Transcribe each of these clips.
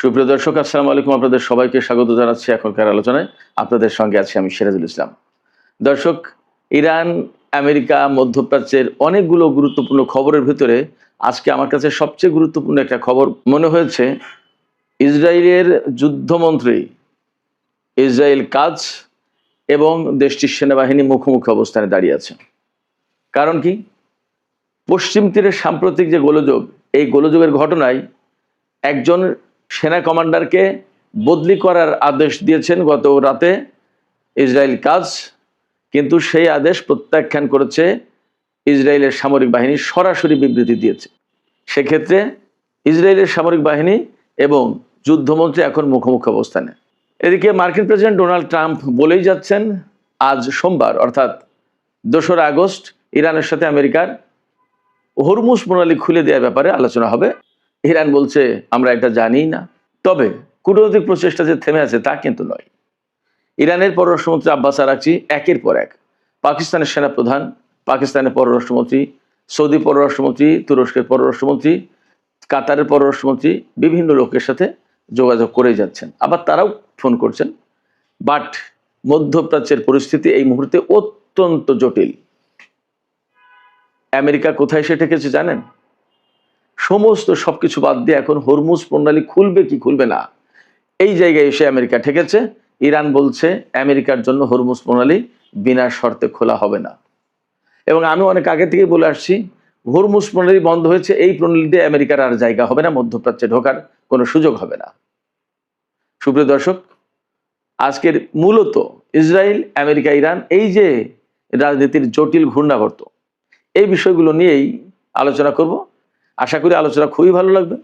সুপ্রিয় দর্শক, আসসালামু আলাইকুম। আপনাদের সবাইকে স্বাগত জানাচ্ছি এখনকার আলোচনায়। আপনাদের সঙ্গে আছি আমি সিরাজুল ইসলাম। দর্শক, ইরান, আমেরিকা, মধ্যপ্রাচ্যের অনেকগুলো গুরুত্বপূর্ণ খবরের ভিতরে আজকে আমার কাছে সবচেয়ে গুরুত্বপূর্ণ একটা খবর মনে হয়েছে। ইসরায়েলের যুদ্ধমন্ত্রী ইসরায়েল কাজ এবং দেশটির সেনাবাহিনী মুখোমুখি অবস্থানে দাঁড়িয়ে আছে। কারণ কি? পশ্চিম তীরের সাম্প্রতিক যে গোলযোগ, এই গোলযোগের ঘটনায় একজন সেনা কমান্ডারকে বদলি করার আদেশ দিয়েছেন গত রাতে ইসরায়েল কাজ, কিন্তু সেই আদেশ প্রত্যাখ্যান করেছে ইসরায়েলের সামরিক বাহিনী, সরাসরি বিবৃতি দিয়েছে। সেক্ষেত্রে ইসরায়েলের সামরিক বাহিনী এবং যুদ্ধমন্ত্রী এখন মুখোমুখি অবস্থানে। এদিকে মার্কিন প্রেসিডেন্ট ডোনাল্ড ট্রাম্প বলেই যাচ্ছেন আজ সোমবার অর্থাৎ 2রা আগস্ট ইরানের সাথে আমেরিকার হরমুজ প্রণালী খুলে দেওয়ার ব্যাপারে আলোচনা হবে। ইরান বলছে আমরা এটা জানি না। তবে কূটনৈতিক প্রচেষ্টা যে থেমে আছে তা কিন্তু নয়। ইরানের পররাষ্ট্রমন্ত্রী আব্বাস আরাকচি একের পর এক পাকিস্তানের সেনাপ্রধান, পাকিস্তানের পররাষ্ট্রমন্ত্রী, সৌদি পররাষ্ট্রমন্ত্রী, তুরস্কের পররাষ্ট্রমন্ত্রী, কাতারের পররাষ্ট্রমন্ত্রী বিভিন্ন লোকের সাথে যোগাযোগ করেই যাচ্ছেন। আবার তারাও ফোন করছেন। বাট মধ্যপ্রাচ্যের পরিস্থিতি এই মুহূর্তে অত্যন্ত জটিল। আমেরিকা কোথায় এসে ঠেকেছে জানেন? সমস্ত সবকিছু বাদ দিয়ে এখন হরমুজ প্রণালী খুলবে কি খুলবে না, এই জায়গায় এসে আমেরিকা ঠেকেছে। ইরান বলছে আমেরিকার জন্য হরমুজ প্রণালী বিনা শর্তে খোলা হবে না। এবং আমি অনেক আগে থেকেই বলে আসছি, হরমুজ প্রণালী বন্ধ হয়েছে, এই প্রণালীতে আমেরিকার আর জায়গা হবে না, মধ্যপ্রাচ্যে ঢোকার কোনো সুযোগ হবে না। সুপ্রিয় দর্শক, আজকের মূলত ইসরায়েল, আমেরিকা, ইরান এই যে রাজনীতির জটিল ঘূর্ণাবর্ত, এই বিষয়গুলো নিয়েই আলোচনা করব। আশা করি আলোচনা খুবই ভালো লাগবে।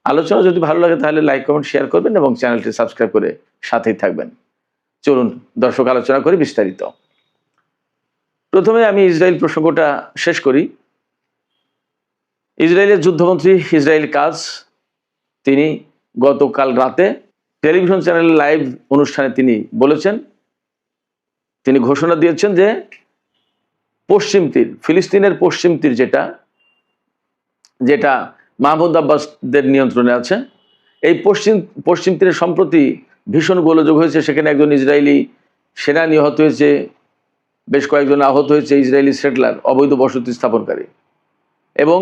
আলোচনা যদি ভালো লাগে তাহলে লাইক, কমেন্ট, শেয়ার করবেন এবং চ্যানেলটি সাবস্ক্রাইব করে সাথেই থাকবেন। চলুন দর্শক, আলোচনা করি বিস্তারিত। প্রথমে আমি ইসরায়েল প্রসঙ্গটা শেষ করি। ইসরায়েলের যুদ্ধমন্ত্রী ইসরায়েল কাজ, তিনি গতকাল রাতে টেলিভিশন চ্যানেল লাইভ অনুষ্ঠানে তিনি বলেছেন, তিনি ঘোষণা দিয়েছেন যে পশ্চিম তীর, ফিলিস্তিনের পশ্চিম তীর যেটা মাহমুদ আব্বাসদের নিয়ন্ত্রণে আছে, এই পশ্চিম তীরে সম্প্রতি ভীষণ গোলযোগ হয়েছে। সেখানে একজন ইসরায়েলি সেনা নিহত হয়েছে, বেশ কয়েকজন আহত হয়েছে, ইসরায়েলি সেটলার, অবৈধ বসতি স্থাপনকারী, এবং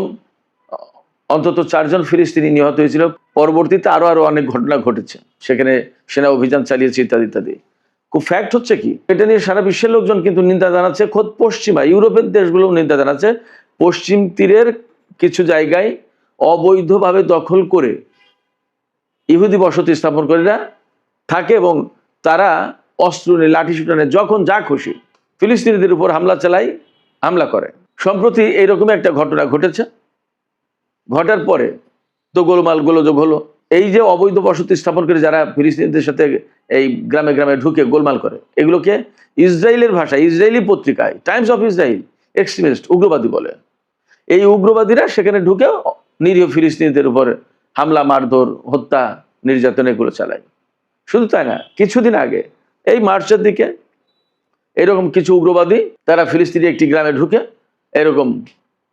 অন্তত 4 জন ফিলিস্তিনি নিহত হয়েছিল। পরবর্তীতে আরো অনেক ঘটনা ঘটেছে, সেখানে সেনা অভিযান চালিয়েছে ইত্যাদি ইত্যাদি। খুব ফ্যাক্ট হচ্ছে কি, এটা নিয়ে সারা বিশ্বের লোকজন কিন্তু নিন্দা জানাচ্ছে, খোদ পশ্চিমা ইউরোপের দেশগুলোও নিন্দা জানাচ্ছে। পশ্চিম তীরের কিছু জায়গায় অবৈধভাবে দখল করে ইহুদি বসতি স্থাপনকারীরা থাকে এবং তারা অস্ত্র নিয়ে, লাঠি সুটানে, যখন যা খুশি ফিলিস্তিনিদের উপর হামলা করে। সম্প্রতি এইরকম একটা ঘটনা ঘটেছে। ঘটার পরে তো গোলযোগ হলো। এই যে অবৈধ বসতি স্থাপন করে যারা ফিলিস্তিনিদের সাথে এই গ্রামে গ্রামে ঢুকে গোলমাল করে, এগুলোকে ইসরায়েলের ভাষায়, ইসরায়েলি পত্রিকায় টাইমস অফ ইসরায়েল এক্সট্রিমিস্ট, উগ্রবাদী বলে। এই উগ্রবাদীরা সেখানে ঢুকে নিরীহ ফিলিস্তিনিদের উপর হামলা, মারধর, হত্যা, নির্যাতন এগুলো চালায়। শুধু তাই না, কিছুদিন আগে এই মার্চের দিকে এরকম কিছু উগ্রবাদী তারা ফিলিস্তিনি একটি গ্রামে ঢুকে এরকম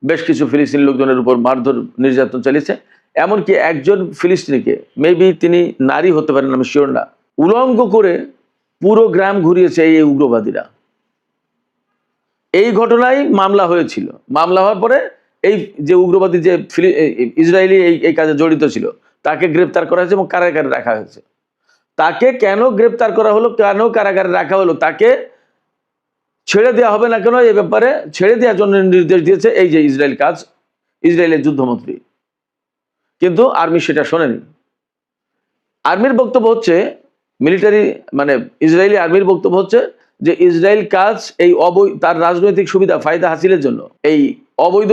বেশ কিছু ফিলিস্তিনি লোকজনের উপর মারধর, নির্যাতন চালিয়েছে। এমনকি একজন ফিলিস্তিনিকে, মেবি তিনি নারী হতে পারেন, আমি শিওর না, উলঙ্গ করে পুরো গ্রাম ঘুরিয়েছে এই উগ্রবাদীরা। এই ঘটনায় মামলা হয়েছিল। মামলা হওয়ার পরে এই যে উগ্রবাদী, যে ইসরায়েলি এই কাজে জড়িত ছিল, তাকে গ্রেপ্তার করা হয়েছে এবং কারাগারে রাখা হয়েছে। তাকে কেন গ্রেপ্তার করা হলো, কেন কারাগারে রাখা হলো, তাকে ছেড়ে দেওয়া হবে না কেন, এই ব্যাপারে ছেড়ে দেওয়ার জন্য নির্দেশ দিয়েছে এই যে ইসরায়েল কাজ, ইসরায়েলের যুদ্ধমন্ত্রী। কিন্তু আর্মি সেটা শোনেনি। আর্মির বক্তব্য হচ্ছে, মিলিটারি মানে ইসরায়েলি আর্মির বক্তব্য হচ্ছে যে ইসরায়েল কাজ তার রাজনৈতিক সুবিধা, ফায়দা হাসিলের জন্য এই অবৈধ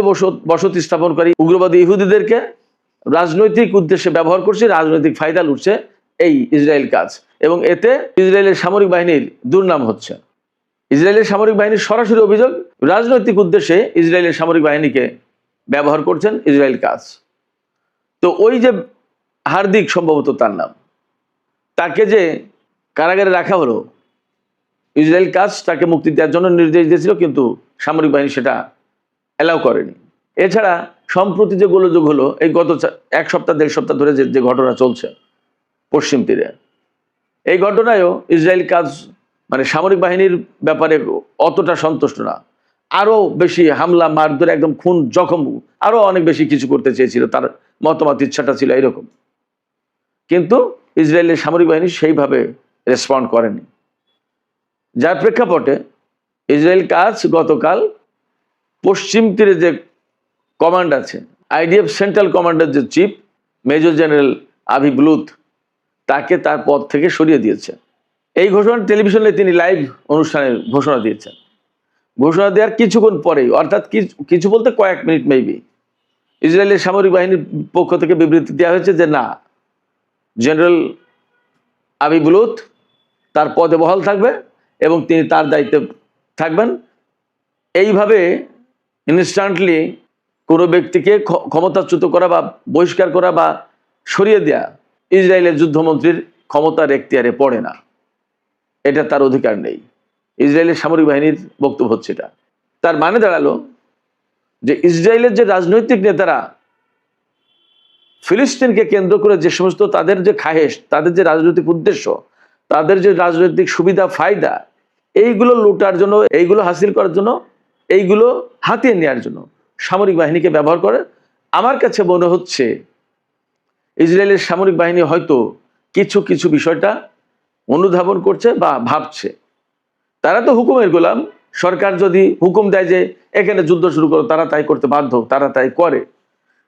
বসতি স্থাপনকারী উগ্রবাদী ইহুদিদেরকে রাজনৈতিক উদ্দেশ্যে ব্যবহার করছে, রাজনৈতিক ফায়দা লুটছে এই ইসরায়েল কাজ, এবং এতে ইসরায়েলের সামরিক বাহিনীর দুর্নাম হচ্ছে। ইসরায়েলের সামরিক বাহিনীর সরাসরি অভিযোগ, রাজনৈতিক উদ্দেশ্যে ইসরায়েলের সামরিক বাহিনীকে ব্যবহার করছেন ইসরায়েল কাজ। তো ওই যে হার্দিক, সম্ভবত তার নাম, তাকে যে কারাগারে রাখা হলো, ইসরায়েল কাজ তাকে মুক্তি দেওয়ার জন্য নির্দেশ দিয়েছিল, কিন্তু সামরিক বাহিনী সেটা অ্যালাউ করেনি। এছাড়া সম্প্রতি যে গোলযোগ হলো, এই গত 1 সপ্তাহ 1.5 সপ্তাহ ধরে যে ঘটনা চলছে, পশ্চিম তীরে। এই ঘটনায়ও ইসরায়েল কাজ মানে সামরিক বাহিনীর ব্যাপারে অতটা সন্তুষ্ট না, আরো বেশি হামলা মারধর, একদম খুন জখম, আরো অনেক বেশি কিছু করতে চেয়েছিল, তার মতামত ইচ্ছাটা ছিল এরকম। কিন্তু ইসরায়েলের সামরিক বাহিনী সেইভাবে রেসপন্ড করেনি, যার প্রেক্ষাপটে ইসরায়েল কাজ গতকাল পশ্চিম তীরে যে কমান্ড আছে, আইডিএফ সেন্ট্রাল কমান্ডার যে চিফ মেজর জেনারেল আভি ব্লুথ, তাকে তার পদ থেকে সরিয়ে দিয়েছে। এই ঘোষণা টেলিভিশনে তিনি লাইভ অনুষ্ঠানে ঘোষণা দিয়েছেন। ঘোষণা দেওয়ার কিছুক্ষণ পরেই, অর্থাৎ কিছু বলতে কয়েক মিনিট মেবি, ইসরায়েলের সামরিক বাহিনীর পক্ষ থেকে বিবৃতি দেওয়া হয়েছে যে না, জেনারেল আভি ব্লুথ তার পদে বহাল থাকবে এবং তিনি তার দায়িত্বে থাকবেন। এইভাবে ইনস্ট্যান্টলি কোনো ব্যক্তিকে ক্ষমতাচ্যুত করা বা বহিষ্কার করা বা সরিয়ে দেয়া ইসরায়েলের যুদ্ধমন্ত্রীর ক্ষমতার এখতিয়ারে পড়ে না, এটা তার অধিকার নেই। ইসরায়েলের সামরিক বাহিনীর বক্তব্য হচ্ছে এটা। তার মানে দাঁড়ালো যে ইসরায়েলের যে রাজনৈতিক নেতারা ফিলিস্তিনকে কেন্দ্র করে যে সমস্ত তাদের যে খাহেশ, তাদের যে রাজনৈতিক উদ্দেশ্য, তাদের যে রাজনৈতিক সুবিধা ফায়দা, এইগুলো লুটার জন্য, এইগুলো হাসিল করার জন্য, এইগুলো হাতিয়ে নেওয়ার জন্য সামরিক বাহিনীকে ব্যবহার করে। আমার কাছে মনে হচ্ছে ইসরায়েলের সামরিক বাহিনী হয়তো কিছু কিছু বিষয়টা অনুধাবন করছে বা ভাবছে। তারা তো হুকুমের গোলাম, সরকার যদি হুকুম দেয় যে এখানে যুদ্ধ শুরু করো, তারা তাই করতে বাধ্য, তারা তাই করে।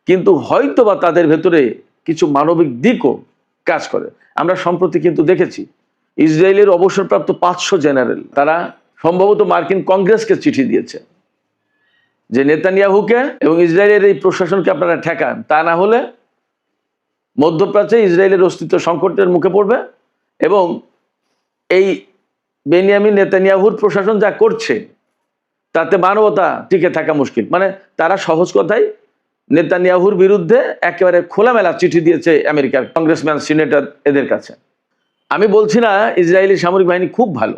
কিন্তু হয়তো বা তাদের ভেতরে কিছু মানবিক দিকও কাজ করে। আমরা সম্প্রতি কিন্তু দেখেছি ইসরায়েলের অবসরপ্রাপ্ত 500 জেনারেল তারা সম্ভবত মার্কিন কংগ্রেসকে চিঠি দিয়েছে যে নেতানিয়াহুকে এবং ইসরায়েলের এই প্রশাসনকে আপনারা ঠেকান, তা না হলে মধ্যপ্রাচ্যে ইসরায়েলের অস্তিত্ব সংকটের মুখে পড়বে এবং এই বেনিয়ামিন নেতানিয়াহুর প্রশাসন যা করছে তাতে মানবতা টিকে থাকা মুশকিল। মানে তারা সহজ কথায় নেতানিয়াহুর বিরুদ্ধে একেবারে খোলামেলা চিঠি দিয়েছে আমেরিকার কংগ্রেসম্যান, সিনেটর এদের কাছে। আমি বলছি না ইসরায়েলি সামরিক বাহিনী খুব ভালো,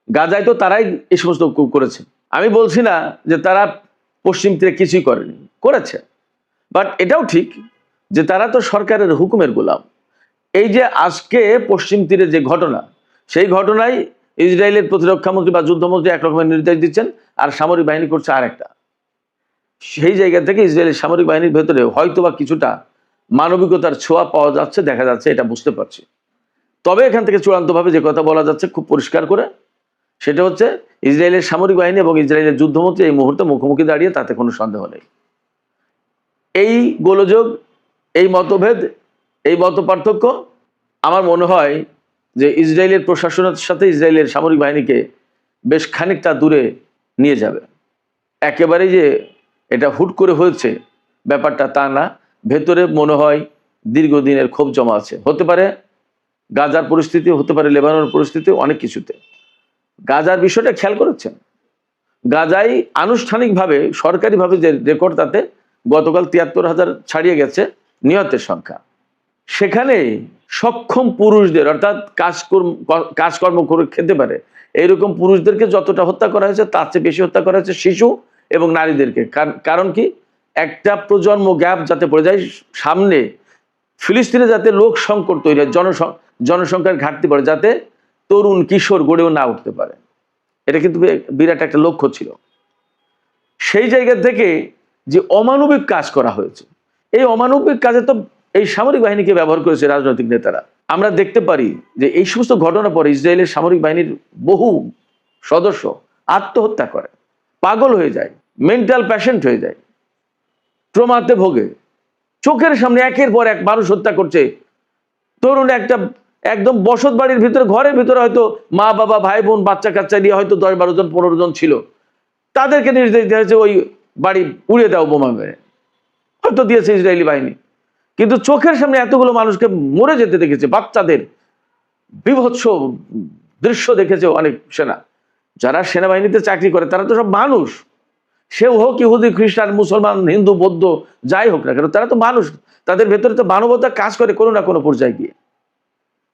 গাজায় তো তারাই এই সমস্ত করেছে। আমি বলছি না যে তারা পশ্চিম তীরে কিছুই করেনি, করেছে। বাট এটাও ঠিক যে তারা তো সরকারের হুকুমের গোলাম। এই যে আজকে পশ্চিম তীরে যে ঘটনা, সেই ঘটনায় ইসরায়েলের প্রতিরক্ষামন্ত্রী বা যুদ্ধমন্ত্রী একরকমের নির্দেশ দিচ্ছেন আর সামরিক বাহিনী করছে আরেকটা। সেই জায়গা থেকে ইসরায়েলের সামরিক বাহিনীর ভেতরে হয়তো বা কিছুটা মানবিকতার ছোঁয়া পাওয়া যাচ্ছে, দেখা যাচ্ছে, এটা বুঝতে পারছি। তবে এখান থেকে চূড়ান্তভাবে যে কথা বলা যাচ্ছে খুব পরিষ্কার করে, সেটা হচ্ছে ইসরায়েলের সামরিক বাহিনী এবং ইসরায়েলের যুদ্ধমন্ত্রী এই মুহূর্তে মুখোমুখি দাঁড়িয়ে, তাতে কোনো সন্দেহ নেই। এই গোলযোগ, এই মতভেদ, এই মত পার্থক্য আমার মনে হয় যে ইসরায়েলের প্রশাসনের সাথে ইসরায়েলের সামরিক বাহিনীকে বেশ খানিকটা দূরে নিয়ে যাবে। একেবারেই যে এটা হুট করে হয়েছে ব্যাপারটা তা না, ভেতরে মনে হয় দীর্ঘদিনের ক্ষোভ জমা আছে। হতে পারে গাজার পরিস্থিতি, হতে পারে লেবাননের পরিস্থিতি, অনেক কিছুতে। গাজার বিষয়টা খেয়াল করেছেন, গাজায় আনুষ্ঠানিকভাবে সরকারিভাবে যে রেকর্ড, তাতে গতকাল 73,000 ছাড়িয়ে গেছে নিহতের সংখ্যা। সেখানে সক্ষম পুরুষদের, অর্থাৎ কাজকর্ম করে খেতে পারে এইরকম পুরুষদেরকে যতটা হত্যা করা হয়েছে তার চেয়ে বেশি হত্যা করা হয়েছে শিশু এবং নারীদেরকে। কারণ কি, একটা প্রজন্ম গ্যাপ যাতে পড়ে যায়, সামনে ফিলিস্তিনে যাতে লোক সংকট তৈরি হয়, জনসংখ্যার ঘাটতি পড়ে, যাতে তরুণ কিশোর গড়েও না উঠতে পারে। এটা কিন্তু বিরাট একটা লক্ষ্য ছিল। সেই জায়গা থেকে যে অমানবিক কাজ করা হয়েছে, এই অমানবিক কাজে তো এই সামরিক বাহিনীকে ব্যবহার করেছে রাজনৈতিক নেতারা। আমরা দেখতে পারি যে এই সমস্ত ঘটনার পরে ইসরায়েলের সামরিক বাহিনীর বহু সদস্য আত্মহত্যা করে, পাগল হয়ে যায়, মেন্টাল প্যাশেন্ট হয়ে যায়, ট্রমাতে ভোগে। চোখের সামনে একের পর এক মানুষ হত্যা করছে। তরুণ একটা একদম বসত বাড়ির ভিতরে, ঘরের ভিতরে হয়তো মা বাবা ভাই বোন বাচ্চা কাচ্চা নিয়ে হয়তো 10-12 জন 15 জন ছিল, তাদেরকে নির্দেশ দেওয়া হয়েছে ওই বাড়ি উড়িয়ে দাও বোমা মেরে, হয়তো দিয়েছে ইসরায়েলি বাহিনী। কিন্তু চোখের সামনে এতগুলো মানুষকে মরে যেতে দেখেছে, বাচ্চাদের বিভৎস দৃশ্য দেখেছে অনেক সেনা। যারা সেনাবাহিনীতে চাকরি করে তারা তো সব মানুষ, সেও হোক ইহুদি, খ্রিস্টান, মুসলমান, হিন্দু, বৌদ্ধ, যাই হোক না কেন, তারা তো মানুষ। তাদের ভেতরে তো মানবতা কাজ করে কোনো না কোনো পর্যায়ে গিয়ে।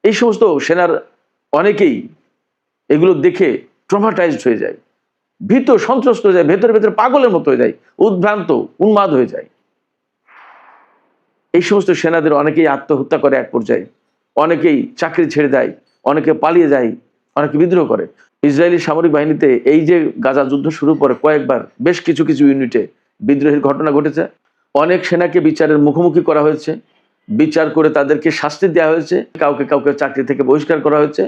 এই সমস্ত সেনার অনেকেই এগুলো দেখে ট্রমাটাইজড হয়ে যায়, ভীত সন্ত্রস্ত হয়ে যায়, ভেতরে ভেতরে পাগলের মতো হয়ে যায়, উদ্ভ্রান্ত, উন্মাদ হয়ে যায়। এই সমস্ত সেনাদের অনেকেই আত্মহত্যা করে এক পর্যায়ে, অনেকেই চাকরি ছেড়ে দেয়, অনেকে পালিয়ে যায়, অনেকে বিদ্রোহ করে। ইসরায়েলি সামরিক বাহিনীতে এই যে গাজা যুদ্ধ শুরু করে কয়েকবার বেশ কিছু কিছু ইউনিটে বিদ্রোহের ঘটনা ঘটেছে। অনেক সেনাকে বিচারের মুখোমুখি করা হয়েছে, বিচার করে তাদেরকে শাস্তি দেওয়া হয়েছে, কাউকে কাউকে চাকরি থেকে বহিষ্কার করা হয়েছে,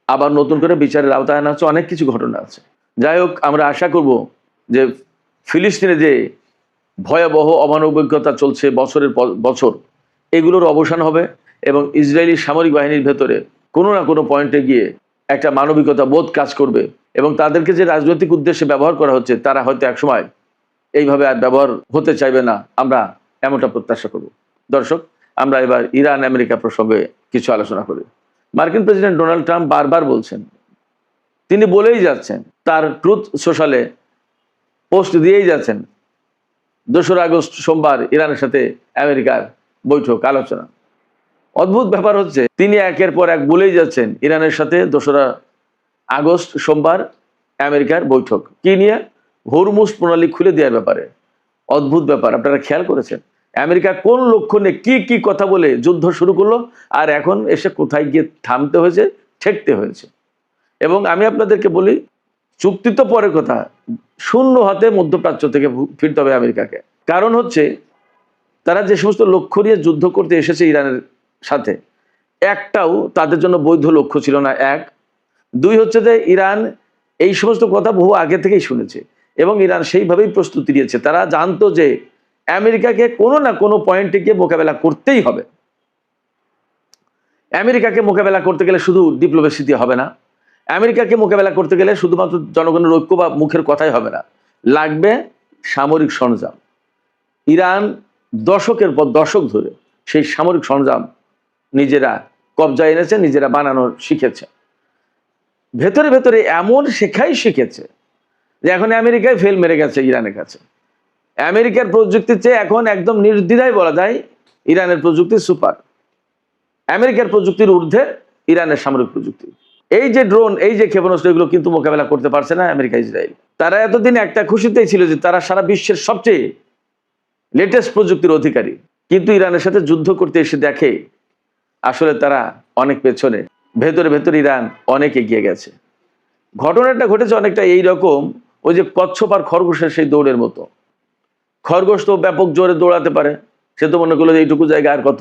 আবার নতুন করে বিচারের আওতায় আনা হচ্ছে। অনেক কিছু ঘটনা আছে। যাই হোক, আমরা আশা করব যে ফিলিস্তিনে যে ভয়াবহ অমানবিকতা চলছে বছরের পর বছর, এগুলোর অবসান হবে এবং ইসরায়েলি সামরিক বাহিনীর ভেতরে কোনো না কোনো পয়েন্টে গিয়ে একটা মানবিকতা বোধ কাজ করবে এবং তাদেরকে যে রাজনৈতিক উদ্দেশ্যে ব্যবহার করা হচ্ছে তারা হয়তো একসময় এইভাবে আর ব্যবহার হতে চাইবে না, আমরা এমনটা প্রত্যাশা করব। দর্শক, আমরা এবার ইরান আমেরিকা প্রসঙ্গে কিছু আলোচনা করি। মার্কিন প্রেসিডেন্ট ডোনাল্ড ট্রাম্প বারবার বলছেন, তিনি বলেই যাচ্ছেন, তার ট্রুথ সোশ্যালে পোস্ট দিয়েই যাচ্ছেন 2 আগস্ট সোমবার ইরানের সাথে আমেরিকার বৈঠক আলোচনা। অদ্ভুত ব্যাপার হচ্ছে, তিনি একের পর এক বলেই যাচ্ছেন ইরানের সাথে 2 আগস্ট সোমবার আমেরিকার বৈঠক। কি নিয়ে? হরমুজ প্রণালী খুলে দেওয়ার ব্যাপারে। অদ্ভুত ব্যাপার, আপনারা খেয়াল করেছেন আমেরিকা কোন লক্ষণে কি কি কথা বলে যুদ্ধ শুরু করলো, আর এখন এসে কোথায় গিয়ে থামতে হয়েছে, ঠেকতে হয়েছে। এবং আমি আপনাদেরকে বলি, চুক্তি তো পরের কথা, শূন্য হাতে মধ্যপ্রাচ্য থেকে ফিরতে হবে আমেরিকাকে। কারণ হচ্ছে, তারা যে সমস্ত লক্ষ্য নিয়ে যুদ্ধ করতে এসেছে ইরানের সাথে, একটাও তাদের জন্য বৈধ লক্ষ্য ছিল না। 1, 2 হচ্ছে যে ইরান এই সমস্ত কথা বহু আগে থেকেই শুনেছে এবং ইরান সেইভাবেই প্রস্তুতি নিয়েছে। তারা জানতো যে আমেরিকাকে কোনো না কোনো পয়েন্টে গিয়ে মোকাবেলা করতেই হবে। আমেরিকাকে মোকাবেলা করতে গেলে শুধু ডিপ্লোমেসি দিয়ে হবে না, আমেরিকাকে মোকাবেলা করতে গেলে শুধুমাত্র জনগণের ঐক্য বা মুখের কথাই হবে না, লাগবে সামরিক সরঞ্জাম। ইরান দশকের পর দশক ধরে সেই সামরিক সরঞ্জাম নিজেরা কবজায় এনেছে, নিজেরা বানানো শিখেছে। ভেতরে ভেতরে এমন শেখাই শিখেছে যে এখন আমেরিকায় ফেল মেরে গেছে ইরানের কাছে। আমেরিকার প্রযুক্তির চেয়ে এখন একদম নির্দ্বিধায় বলা যায় ইরানের প্রযুক্তি সুপার। আমেরিকার প্রযুক্তির ঊর্ধ্বে ইরানের সামরিক প্রযুক্তি। এই যে ড্রোন, এই যে ক্ষেপণাস্ত্র, এগুলো কিন্তু মোকাবেলা করতে পারছে না আমেরিকা ইসরায়েল। তারা এতদিন একটা খুশিতেই ছিল যে তারা সারা বিশ্বের সবচেয়ে লেটেস্ট প্রযুক্তির অধিকারী, কিন্তু ইরানের সাথে যুদ্ধ করতে এসে দেখে আসলে তারা অনেক পেছনে। ভেতরে ভেতরে ইরান অনেক এগিয়ে গেছে। ঘটনাটা ঘটেছে অনেকটা এইরকম, ওই যে কচ্ছপ আর খরগোশের সেই দৌড়ের মতো। খরগোশ তো ব্যাপক জোরে দৌড়াতে পারে, সে তো মনে করলো যে এইটুকু জায়গা আর কত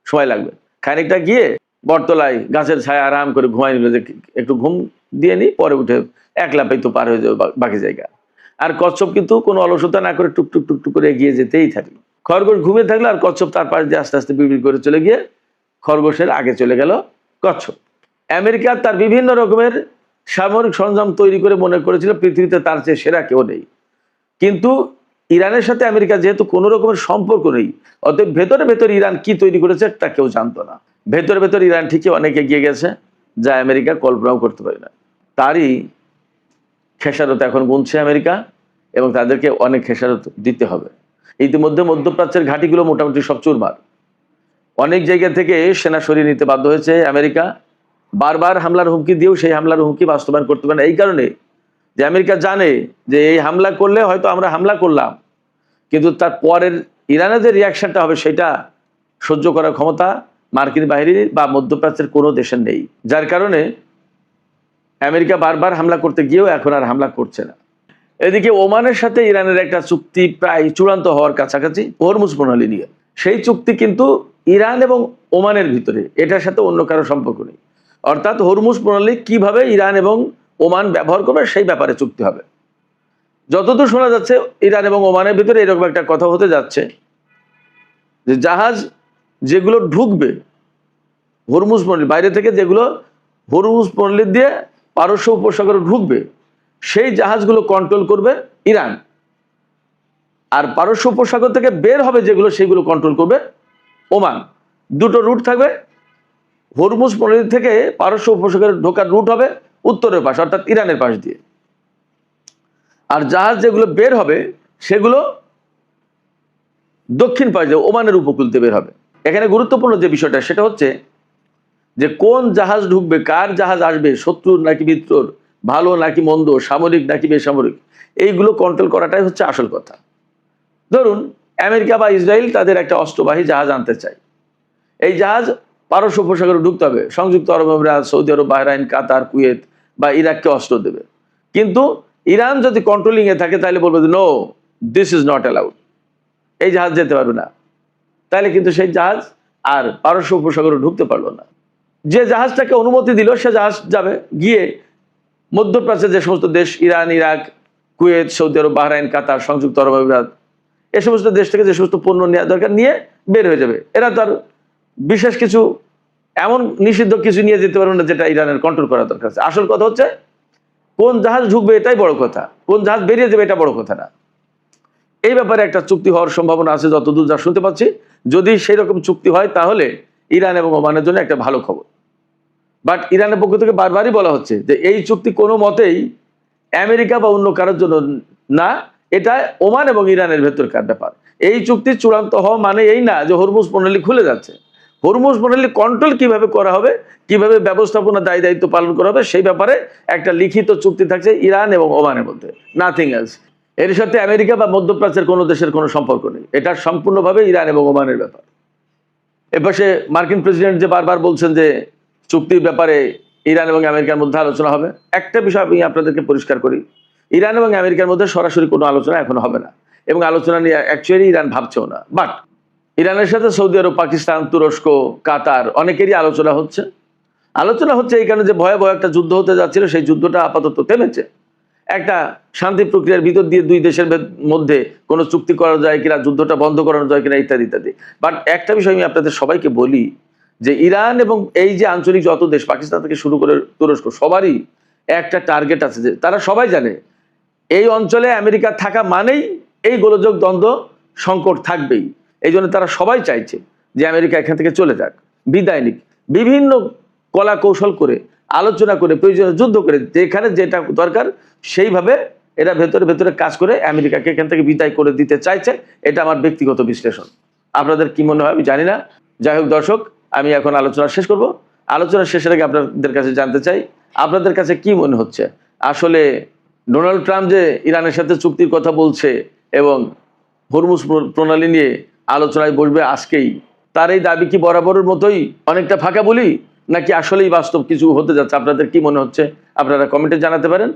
সময় লাগবে, খানিকটা গিয়ে বটতলায় গাছের ছায়া আরাম করে ঘুমাই নিল, যে একটু ঘুম দিয়ে নি, পরে উঠে এক লাফেই তো পার হয়ে যাবে বাকি জায়গা। আর কচ্ছপ কিন্তু কোনো অলসতা না করে টুকটুক টুকটুক করে এগিয়ে যেতেই থাকলো। খরগোশ ঘুমিয়ে থাকলো আর কচ্ছপ তার পাশ দিয়ে আস্তে আস্তে বিড়বিড় করে চলে গিয়ে খরগোশের আগে চলে গেল কচ্ছপ। আমেরিকা তার বিভিন্ন রকমের সামরিক সরঞ্জাম তৈরি করে মনে করেছিল পৃথিবীতে তার চেয়ে সেরা কেউ নেই। কিন্তু ইরানের সাথে আমেরিকা যেহেতু কোনো রকমের সম্পর্ক নেই, অতএব ভেতরে ভেতরে ইরান কি তৈরি করেছে তা কেউ জানতো না। ভেতরে ভেতরে ইরান ঠিকই অনেক এগিয়ে গেছে, যা আমেরিকা কল্পনাও করতে পারে না। তারই খেসারত এখন গুনছে আমেরিকা এবং তাদেরকে অনেক খেসারত দিতে হবে। ইতিমধ্যে মধ্যপ্রাচ্যের ঘাঁটিগুলো মোটামুটি সব চুরমার। অনেক জায়গা থেকে সেনা সরিয়ে নিতে বাধ্য হয়েছে আমেরিকা। বারবার হামলার হুমকি দিয়েও সেই হামলার হুমকি বাস্তবায়ন করতে পারে না, এই কারণে যে আমেরিকা জানে যে এই হামলা করলে হয়তো আমরা হামলা করলাম, কিন্তু তার পরের ইরানের যে রিয়াকশনটা হবে সেটা সহ্য করার ক্ষমতা মার্কিন বাহিনীর বা মধ্যপ্রাচ্যের কোনো দেশের নেই। যার কারণে আমেরিকা বারবার হামলা করতে গিয়েও এখন আর হামলা করছে না। এদিকে ওমানের সাথে ইরানের একটা চুক্তি প্রায় চূড়ান্ত হওয়ার কাছাকাছি, হরমুজ প্রণালী নিয়ে। সেই চুক্তি কিন্তু ইরান এবং ওমানের ভিতরে, এটার সাথে অন্য কারো সম্পর্ক নেই। অর্থাৎ হরমুজ প্রণালী কিভাবে ইরান এবং ওমান ব্যবহার করবে সেই ব্যাপারে চুক্তি হবে। যতদূর শোনা যাচ্ছে ইরান এবং ওমানের ভিতরে এরকম একটা কথা হতে যাচ্ছে যে জাহাজ যেগুলো ঢুকবে হরমুজ প্রণালী বাইরে থেকে, যেগুলো হরমুজ প্রণালী দিয়ে পারস্য উপসাগরে ঢুকবে, সেই জাহাজগুলো কন্ট্রোল করবে ইরান। আর পারস্য উপসাগর থেকে বের হবে যেগুলো, সেইগুলো কন্ট্রোল করবে ওমান। দুটো রুট থাকবে। হরমুজ প্রণালী থেকে পারস্য উপসাগরে ঢোকার রুট হবে উত্তরের পাশ, অর্থাৎ ইরানের পাশ দিয়ে। আর জাহাজ যেগুলো বের হবে সেগুলো দক্ষিণ পাশ দিয়ে ওমানের উপকূল দিয়ে বের হবে। এখানে গুরুত্বপূর্ণ যে বিষয়টা সেটা হচ্ছে যে কোন জাহাজ ঢুকবে, কার জাহাজ আসবে, শত্রুর নাকি মিত্রর, ভালো নাকি মন্দ, সামরিক নাকি বেসামরিক, এইগুলো কন্ট্রোল করাটাই হচ্ছে আসল কথা। ধরুন আমেরিকা বা ইসরায়েল তাদের একটা অস্ত্রবাহী জাহাজ আনতে চায়। এই জাহাজ পারস্য উপসাগরে ঢুকতে হবে, সংযুক্ত আরব আমিরাত, সৌদি আরব, বাহরাইন, কাতার, কুয়েত বা ইরাককে অস্ত্র দেবে। কিন্তু ইরান যদি কন্ট্রোলিংয়ে থাকে তাহলে বলবে no, this is not allowed, এই জাহাজ যেতে পারবে না। তাহলে কিন্তু সেই জাহাজ আর পারস্য উপসাগরে ঢুকতে পারলো না। যে জাহাজটাকে অনুমতি দিল সে জাহাজ যাবে গিয়ে মধ্যপ্রাচ্যের যে সমস্ত দেশ, ইরান, ইরাক, কুয়েত, সৌদি আরব, বাহরাইন, কাতার, সংযুক্ত আরব আমিরাত, এ সমস্ত দেশ থেকে যে সমস্ত পণ্য নেওয়া দরকার নিয়ে বের হয়ে যাবে। এরা তো আর বিশেষ কিছু এমন নিষিদ্ধ কিছু নিয়ে যেতে পারবে না যেটা ইরানের কন্ট্রোল করা দরকার আছে। আসল কথা হচ্ছে কোন জাহাজ ঢুকবে এটাই বড় কথা, কোন জাহাজ বেরিয়ে যাবে এটা বড় কথা না। এই ব্যাপারে একটা চুক্তি হওয়ার সম্ভাবনা আছে যতদূর যা শুনতে পাচ্ছি। যদি সেই রকম চুক্তি হয় তাহলে ইরান এবং ওমানের জন্য একটা ভালো খবর। বাট ইরানের পক্ষ থেকে বারবারই বলা হচ্ছে যে এই চুক্তি কোনো মতেই আমেরিকা বা অন্য কারোর জন্য না, এটা ওমান এবং ইরানের ভেতরকার ব্যাপার। এই চুক্তি চূড়ান্ত হওয়া মানে এই না যে হরমুজ প্রণালী খুলে যাচ্ছে। হরমুজ প্রণালী কন্ট্রোল কিভাবে করা হবে, কিভাবে ব্যবস্থাপনা দায়ী দায়িত্ব পালন করা হবে, সেই ব্যাপারে একটা লিখিত চুক্তি থাকছে ইরান এবং ওমানের মধ্যে, নাথিং এলস। এর সাথে আমেরিকা বা মধ্যপ্রাচ্যের কোনো দেশের কোনো সম্পর্ক নেই, এটা সম্পূর্ণভাবে ইরান এবং ওমানের ব্যাপার। এপাশে মার্কিন প্রেসিডেন্ট যে বারবার বলছেন যে চুক্তির ব্যাপারে ইরান এবং আমেরিকার মধ্যে আলোচনা হবে, একটা বিষয় আমি আপনাদেরকে পরিষ্কার করি, ইরান এবং আমেরিকার মধ্যে সরাসরি কোনো আলোচনা এখন হবে না, এবং আলোচনা নিয়ে অ্যাকচুয়ালি ইরান ভাবছেও না। বাট ইরানের সাথে সৌদি আরব, পাকিস্তান, তুরস্ক, কাতার অনেকেরই আলোচনা হচ্ছে। এই কারণে যে ভয়াবহ একটা যুদ্ধ হতে যাচ্ছিল সেই যুদ্ধটা আপাতত থেমেছে। একটা শান্তি প্রক্রিয়ার ভিতর দিয়ে দুই দেশের মধ্যে কোনো চুক্তি করা যায় কিনা, যুদ্ধটা বন্ধ করানো যায় কিনা, ইত্যাদি ইত্যাদি। বাট একটা বিষয় আমি আপনাদের সবাইকে বলি যে ইরান এবং এই যে আঞ্চলিক যত দেশ, পাকিস্তান থেকে শুরু করে তুরস্ক, সবারই একটা টার্গেট আছে যে তারা সবাই জানে এই অঞ্চলে আমেরিকা থাকা মানেই এই গোলযোগ, দ্বন্দ্ব, সংকট থাকবেই। এই জন্য তারা সবাই চাইছে যে আমেরিকা এখান থেকে চলে যাক, বিদায় নিক, বিভিন্ন কলা কৌশল করে, আলোচনা করে, প্রয়োজনে যুদ্ধ করে, যেখানে যেটা দরকার সেইভাবে এরা ভেতরে ভেতরে কাজ করে আমেরিকাকে এখান থেকে বিদায় করে দিতে চাইছে। এটা আমার ব্যক্তিগত বিশ্লেষণ। আপনাদের কি মনে হয় আমি জানি না। যাই হোক দর্শক, আমি এখন আলোচনা শেষ করব। আলোচনা শেষের আগে আপনাদের কাছে জানতে চাই, আপনাদের কাছে কি মনে হচ্ছে আসলে ডোনাল্ড ট্রাম্প যে ইরানের সাথে চুক্তির কথা বলছে এবং হরমুজ প্রণালী নিয়ে আলোচনায় বসবে আজকেই, তার এই দাবি কি বরাবরের মতোই অনেকটা ফাঁকা বলি, নাকি আসলেই বাস্তব কিছু হতে যাচ্ছে? আপনাদের কি মনে হচ্ছে আপনারা কমেন্টে জানাতে পারেন।